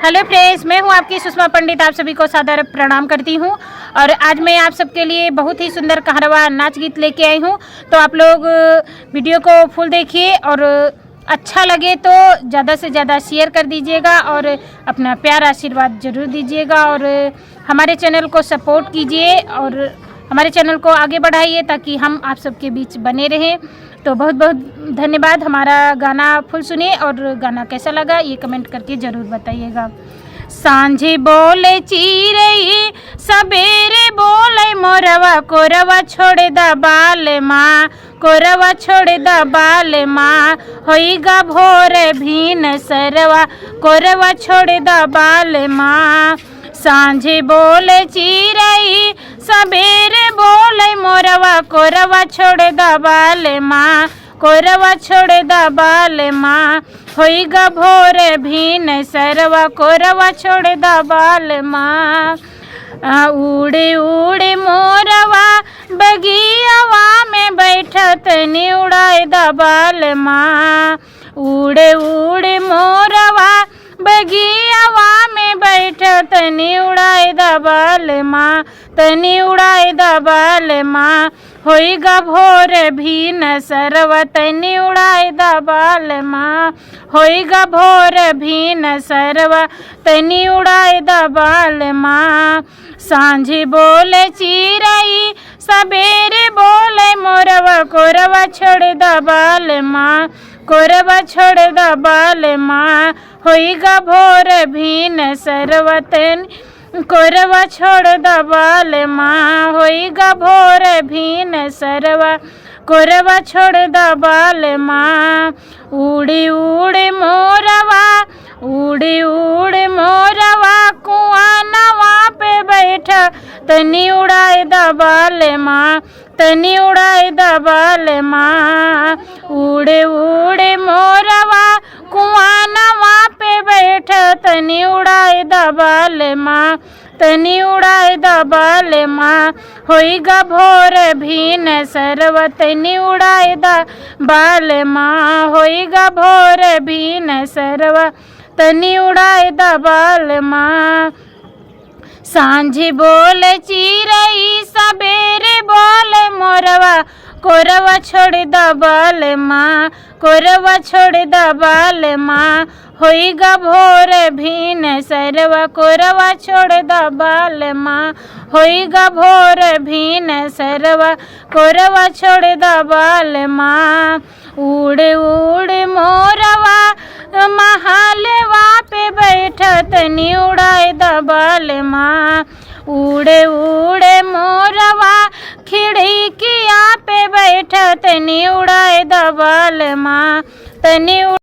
Hello friends, मैं हूं आपकी सुषमा पंडित। आप सभी को सादर प्रणाम करती हूं और आज मैं आप सबके लिए बहुत ही सुंदर कहरवा नाच गीत लेके आई हूं। तो आप लोग वीडियो को फुल देखिए और अच्छा लगे तो ज़्यादा से ज़्यादा शेयर कर दीजिएगा और अपना प्यार आशीर्वाद ज़रूर दीजिएगा और हमारे चैनल को सपोर्ट कीजिए और हमारे चैनल को आगे बढ़ाइए ताकि हम आप सबके बीच बने रहें। तो बहुत बहुत धन्यवाद। हमारा गाना फुल सुनिए और गाना कैसा लगा ये कमेंट करके ज़रूर बताइएगा। सांझे बोले चिरई सबेरे बोले मोरवा, कोरवा छोड़ दा बाल माँ, कोरवा छोड़ दा बाल माँ, होइगा भोरे भीन सरवा, कोरवा छोड़ दा बाल माँ। सांझे बोले चिरई सबेरे बोले मोरवा, कोरवा छोड़ दा बाल माँ, कोरवा छोड़ दा बाल माँ, होइगा भोरे भीन सरवा, कोरवा छोड़ दा बाल माँ। उड़े उड़े मोरवा बगियावा में बैठत नी उड़ाए दा बाल माँ, उड़े उड़े मोरवा बगियावा में बैठत तनी उड़ाए दा बाल माँ, तनी उड़ाए दा बाल माँ, होइगा भोर भीन सरवा, तनी उड़ाए दा बाल माँ, होइगा भोर भीन सरवा, तनी उड़ाए दा बाल माँ। सांझे बोले चिरई सबेरे बोले मोरवा, कोरवा छोड़ दा बाल माँ, कोरवा छोड़ दा बाल माँ, होइगा भोर भीन सरवा, तनी कोरवा छोड़ दा बाल माँ, होइगा भोर भीन सरवा, कोरवा छोड़ दा बाल माँ। उड़ी उड़ी मोरवा, उड़ी उड़ी मोरवा कुआं नवा पे बैठा, तनी उड़ाए दा बाल माँ, तनी उड़ाए दा बाल माँ। उड़े उड़े मोरवा कुआं नवा पे बैठा, तनी उड़ाए दा बाल माँ, तनी उड़ाए दा बाल माँ, होइगा भोर भीन सरवा, तनी उड़ाए दा बाल माँ, होइगा भोर भीन सरवा, तनी उड़ाए दा बाल माँ। सांझे बोले चिरई सबेरे बोले मोरवा, कोरवा छोड़ दा बाल माँ, कोरवा छोड़ दा बाल माँ, होइगा भोर भीन सरवा, कोरवा छोड़ दा बाल माँ, होइगा भोर भीन सरवा, कोरवा छोड़ दा बाल माँ। उड़े उड़े मोरवा महालवा पे बैठा, तनी उड़ाए दा बाल माँ, उड़े उड़े मोरवा खिड़किया पे बैठा, तनी उड़ाए दा बाल माँ, तनी